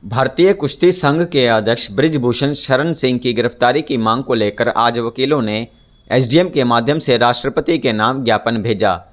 भारतीय कुश्ती संघ के अध्यक्ष बृजभूषण शरण सिंह की गिरफ्तारी की मांग को लेकर आज वकीलों ने एसडीएम के माध्यम से राष्ट्रपति के नाम ज्ञापन भेजा।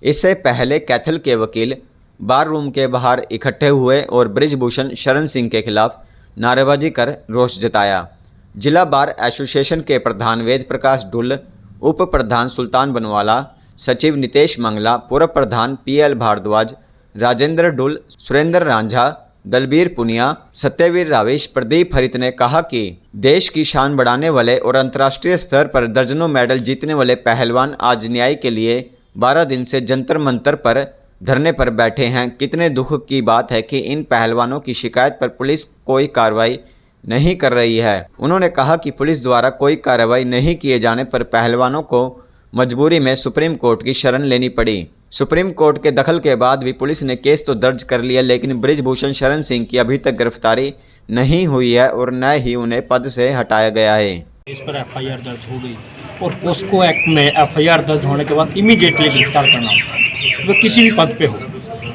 इससे पहले कैथल के वकील बार रूम के बाहर इकट्ठे हुए और बृजभूषण शरण सिंह के खिलाफ नारेबाजी कर रोष जताया। जिला बार एसोसिएशन के प्रधान वेद प्रकाश ढुल, उप प्रधान सुल्तान बनवाला, सचिव नितेश मंगला, पूर्व प्रधान पीएल भारद्वाज, राजेंद्र ढुल, सुरेंद्र रांझा, दलबीर पुनिया, सत्यवीर रावेश, प्रदीप हरित ने कहा कि देश की शान बढ़ाने वाले और अंतर्राष्ट्रीय स्तर पर दर्जनों मेडल जीतने वाले पहलवान आज न्याय के लिए 12 दिन से जंतर मंतर पर धरने पर बैठे हैं। कितने दुख की बात है कि इन पहलवानों की शिकायत पर पुलिस कोई कार्रवाई नहीं कर रही है। उन्होंने कहा कि पुलिस द्वारा कोई कार्रवाई नहीं किए जाने पर पहलवानों को मजबूरी में सुप्रीम कोर्ट की शरण लेनी पड़ी। सुप्रीम कोर्ट के दखल के बाद भी पुलिस ने केस तो दर्ज कर लिया, लेकिन बृजभूषण शरण सिंह की अभी तक गिरफ्तारी नहीं हुई है और न ही उन्हें पद से हटाया गया है। इस पर एफआईआर दर्ज हो गई और पोस्को एक्ट में एफआईआर दर्ज होने के बाद इमीडिएटली गिरफ्तार करना होता है, वो किसी भी पद पे हो,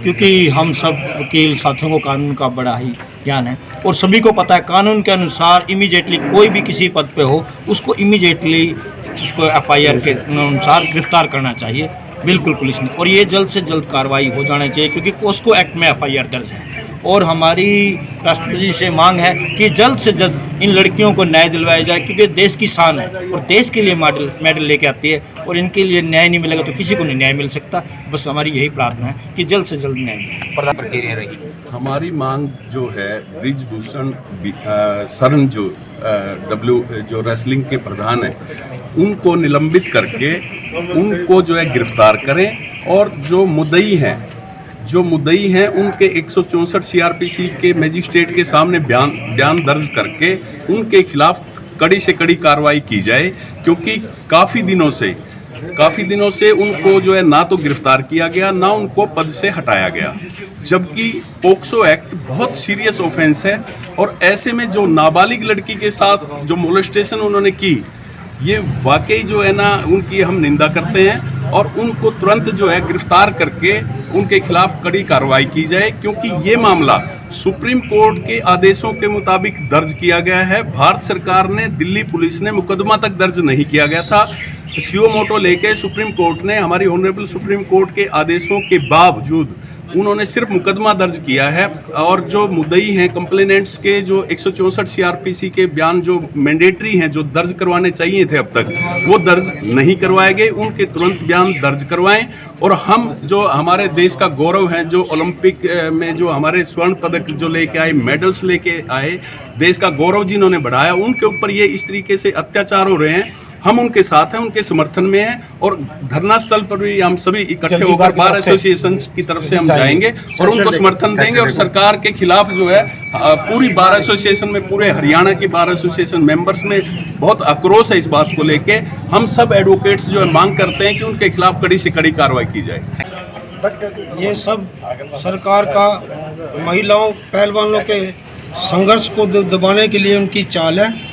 क्योंकि हम सब वकील साथियों को कानून का बड़ा ही ज्ञान है और सभी को पता है कानून के अनुसार इमीडिएटली कोई भी किसी पद पे हो उसको इमीडिएटली उसको एफआईआर के अनुसार गिरफ्तार करना चाहिए बिल्कुल पुलिस ने, और ये जल्द से जल्द कार्रवाई हो जानी चाहिए क्योंकि पोस्को एक्ट में एफआईआर दर्ज है। और हमारी राष्ट्रपति से मांग है कि जल्द से जल्द इन लड़कियों को न्याय दिलवाया जाए क्योंकि देश की शान है और देश के लिए मेडल लेके आती है और इनके लिए न्याय नहीं मिलेगा तो किसी को नहीं न्याय मिल सकता। बस हमारी यही प्रार्थना है कि जल्द से जल्द न्याय मिले। हमारी मांग जो है बृजभूषण शरण जो रेसलिंग के प्रधान हैं उनको निलंबित करके उनको जो है गिरफ्तार करें और जो मुद्दई हैं उनके 164 सीआरपीसी के मजिस्ट्रेट के सामने बयान दर्ज करके उनके खिलाफ कड़ी से कड़ी कार्रवाई की जाए, क्योंकि काफ़ी दिनों से उनको जो है ना तो गिरफ्तार किया गया ना उनको पद से हटाया गया, जबकि पोक्सो एक्ट बहुत सीरियस ऑफेंस है। और ऐसे में जो नाबालिग लड़की के साथ जो मोलेस्टेशन उन्होंने की, ये वाकई जो है ना उनकी हम निंदा करते हैं और उनको तुरंत जो है गिरफ्तार करके उनके खिलाफ कड़ी कार्रवाई की जाए, क्योंकि ये मामला सुप्रीम कोर्ट के आदेशों के मुताबिक दर्ज किया गया है। भारत सरकार ने, दिल्ली पुलिस ने मुकदमा तक दर्ज नहीं किया गया था। सीओ मोटो लेके सुप्रीम कोर्ट ने, हमारी ऑनरेबल सुप्रीम कोर्ट के आदेशों के बावजूद उन्होंने सिर्फ मुकदमा दर्ज किया है और जो मुद्दई हैं कंप्लेनेंट्स के जो 164 सीआरपीसी के बयान जो मैंडेटरी हैं, जो दर्ज करवाने चाहिए थे अब तक, वो दर्ज नहीं करवाए गए। उनके तुरंत बयान दर्ज करवाएं और हम जो हमारे देश का गौरव है, जो ओलंपिक में जो हमारे स्वर्ण पदक जो लेके आए, मेडल्स लेके आए, देश का गौरव जिन्होंने बढ़ाया, उनके ऊपर ये इस तरीके से अत्याचार हो रहे हैं। हम उनके साथ हैं, उनके समर्थन में हैं और धरना स्थल पर भी हम सभी इकट्ठे होकर बार एसोसिएशन की तरफ से हम जाएंगे और उनको समर्थन देंगे। और सरकार के खिलाफ जो है पूरी बार एसोसिएशन में, पूरे हरियाणा की बार एसोसिएशन मेंबर्स में बहुत आक्रोश है इस बात को लेके। हम सब एडवोकेट्स जो है मांग करते हैं कि उनके खिलाफ कड़ी से कड़ी कार्रवाई की जाए। ये सब सरकार का महिलाओं पहलवानों के संघर्ष को दबाने के लिए उनकी चाल है।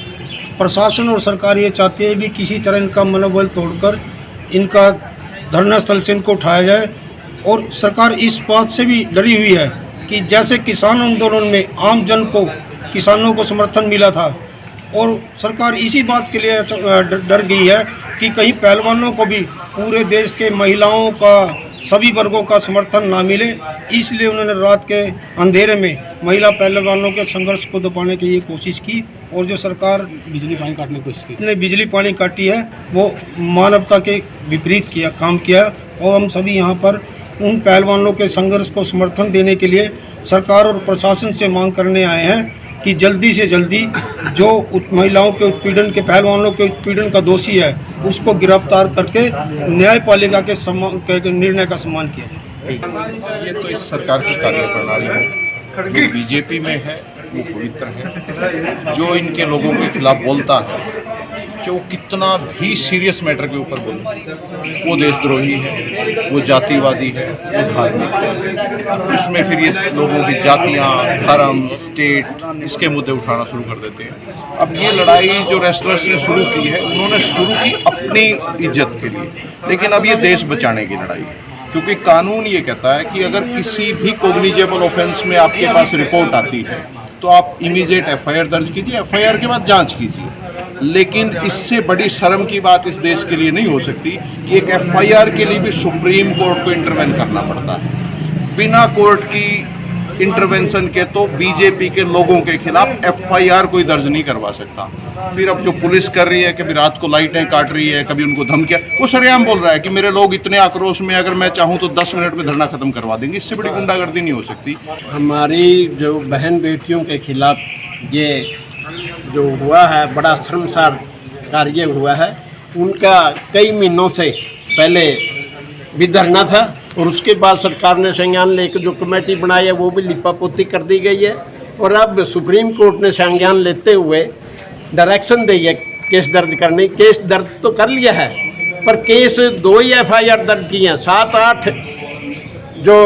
प्रशासन और सरकार ये चाहती है भी किसी तरह इनका मनोबल तोड़कर इनका धरना स्थल से इनको उठाया जाए। और सरकार इस बात से भी डरी हुई है कि जैसे किसान आंदोलन में आम जन को, किसानों को समर्थन मिला था, और सरकार इसी बात के लिए डर गई है कि कहीं पहलवानों को भी पूरे देश के महिलाओं का, सभी वर्गों का समर्थन ना मिले, इसलिए उन्होंने रात के अंधेरे में महिला पहलवानों के संघर्ष को दबाने की ये कोशिश की। और जो सरकार बिजली पानी काटने की कोशिश की, इसने बिजली पानी काटी है, वो मानवता के विपरीत काम किया। और हम सभी यहाँ पर उन पहलवानों के संघर्ष को समर्थन देने के लिए सरकार और प्रशासन से मांग करने आए हैं कि जल्दी से जल्दी जो महिलाओं के उत्पीड़न के, पहलवानों के उत्पीड़न का दोषी है, उसको गिरफ्तार करके न्यायपालिका के निर्णय का सम्मान किया जाए। ये तो इस सरकार की कार्यप्रणाली है। जो बीजेपी में है वो पवित्र है, जो इनके लोगों के खिलाफ बोलता है, कि वो कितना भी सीरियस मैटर के ऊपर बोले, वो देशद्रोही है, वो जातिवादी है, वो धार्मिक है। उसमें फिर ये लोगों की जातियाँ, धर्म, स्टेट, इसके मुद्दे उठाना शुरू कर देते हैं। अब ये लड़ाई जो रेसलर्स ने शुरू की है, उन्होंने शुरू की अपनी इज्जत के लिए, लेकिन अब ये देश बचाने की लड़ाई है, क्योंकि कानून ये कहता है कि अगर किसी भी कॉग्निजेबल ऑफेंस में आपके पास रिपोर्ट आती है तो आप इमीडिएट एफआईआर दर्ज कीजिए, एफआईआर के बाद जांच कीजिए। लेकिन इससे बड़ी शर्म की बात इस देश के लिए नहीं हो सकती कि एक एफआईआर के लिए भी सुप्रीम कोर्ट को इंटरवेन करना पड़ता है। बिना कोर्ट की इंटरवेंशन के तो बीजेपी के लोगों के खिलाफ एफआईआर कोई दर्ज नहीं करवा सकता। फिर अब जो पुलिस कर रही है, कभी रात को लाइटें काट रही है, कभी उनको धमकियां, वो सरेआम बोल रहा है कि मेरे लोग इतने आक्रोश में, अगर मैं चाहूँ तो 10 मिनट में धरना खत्म करवा देंगे। इससे बड़ी गुंडागर्दी नहीं हो सकती। हमारी जो बहन बेटियों के खिलाफ ये जो हुआ है, बड़ा शर्मसार कार्य हुआ है। उनका कई महीनों से पहले भी धरना था और उसके बाद सरकार ने संज्ञान लेकर जो कमेटी बनाई है वो भी लिपापोती कर दी गई है। और अब सुप्रीम कोर्ट ने संज्ञान लेते हुए डायरेक्शन दी है केस दर्ज करने। केस दर्ज तो कर लिया है, पर केस 2 ही एफआईआर दर्ज की हैं। 7-8 जो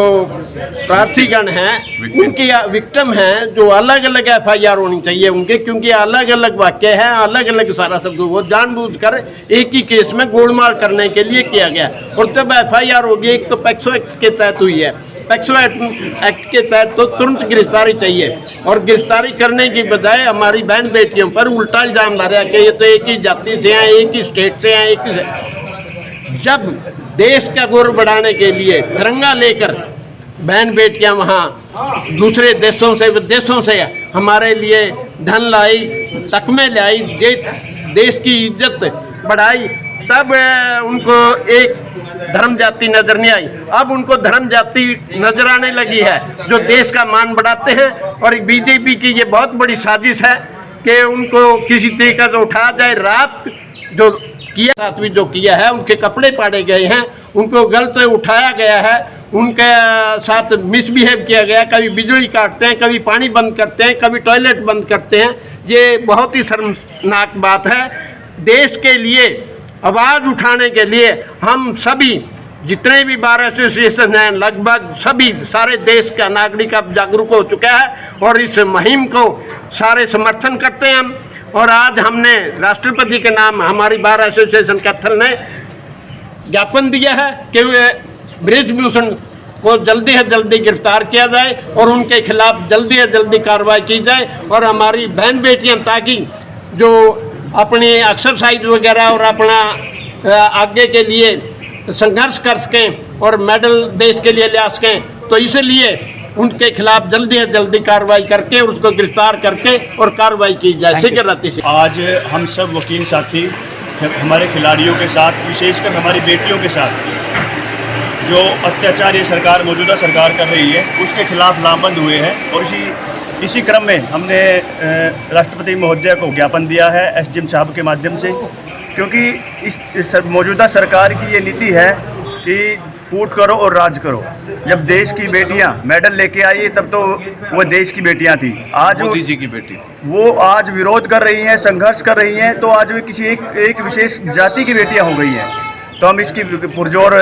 प्रार्थीगण हैं, उनकी विक्टिम हैं, जो अलग अलग एफआईआर होनी चाहिए उनके, क्योंकि अलग अलग वाक्य हैं, अलग अलग सारा सब वो जानबूझकर एक ही केस में गोलमाल करने के लिए किया गया। और जब एफआईआर होगी, एक तो पैक्सो एक्ट के तहत हुई है, पैक्सो एक्ट के तहत तो तुरंत गिरफ्तारी चाहिए। और गिरफ्तारी करने की बजाय हमारी बहन बेटियों पर उल्टा इल्जाम ला रहा है कि ये तो एक ही जाति से हैं, एक ही स्टेट से हैं, एक ही से। जब देश का गौरव बढ़ाने के लिए तिरंगा लेकर बहन बेटियां वहाँ दूसरे देशों से, विदेशों से हमारे लिए धन लाई, तकमे लाई, देश की इज्जत बढ़ाई, तब उनको एक धर्म जाति नजर नहीं आई। अब उनको धर्म जाति नजर आने लगी है जो देश का मान बढ़ाते हैं। और बीजेपी की ये बहुत बड़ी साजिश है कि उनको किसी तरीके से उठाया जाए। रात जो किया, साथ भी जो किया है, उनके कपड़े पाड़े गए हैं, उनको गलत उठाया गया है, उनके साथ मिसबिहेव किया गया। कभी बिजली काटते हैं, कभी पानी बंद करते हैं, कभी टॉयलेट बंद करते हैं। ये बहुत ही शर्मनाक बात है। देश के लिए आवाज़ उठाने के लिए हम सभी, जितने भी बार एसोसिएशन हैं, लगभग सभी, सारे देश का नागरिक अब जागरूक हो चुका है और इस मुहिम को सारे समर्थन करते हैं हम। और आज हमने राष्ट्रपति के नाम हमारी बार एसोसिएशन कैथल ने ज्ञापन दिया है कि ब्रिजभूषण को जल्दी से जल्दी गिरफ्तार किया जाए और उनके खिलाफ जल्दी से जल्दी कार्रवाई की जाए। और हमारी बहन बेटियां, ताकि जो अपनी एक्सरसाइज वगैरह और अपना आगे के लिए संघर्ष कर सकें और मेडल देश के लिए ले सकें, तो इसलिए उनके खिलाफ जल्दी से जल्दी कार्रवाई करके उसको गिरफ्तार करके और कार्रवाई की जाए शीघ्रगति से। आज हम सब वकील साथी हमारे खिलाड़ियों के साथ, विशेषकर हमारी बेटियों के साथ जो अत्याचार ये सरकार, मौजूदा सरकार कर रही है, उसके खिलाफ लामबंद हुए हैं। और इसी क्रम में हमने राष्ट्रपति महोदय को ज्ञापन दिया है एसडीएम साहब के माध्यम से, क्योंकि इस मौजूदा सरकार की ये नीति है कि फूट करो और राज करो। जब देश की बेटियां मेडल लेके आई तब तो वो देश की बेटियां थी, आज मोदी जी की बेटी वो आज विरोध कर रही हैं, संघर्ष कर रही हैं, तो आज वे किसी एक विशेष जाति की बेटियां हो गई हैं। तो हम इसकी पुरजोर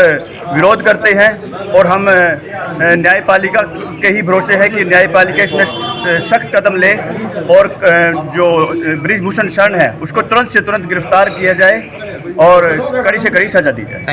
विरोध करते हैं और हम न्यायपालिका के ही भरोसे है कि न्यायपालिका इसमें सख्त कदम ले और जो ब्रिजभूषण शरण है उसको तुरंत से तुरंत गिरफ्तार किया जाए और कड़ी से कड़ी सजा दी जाए।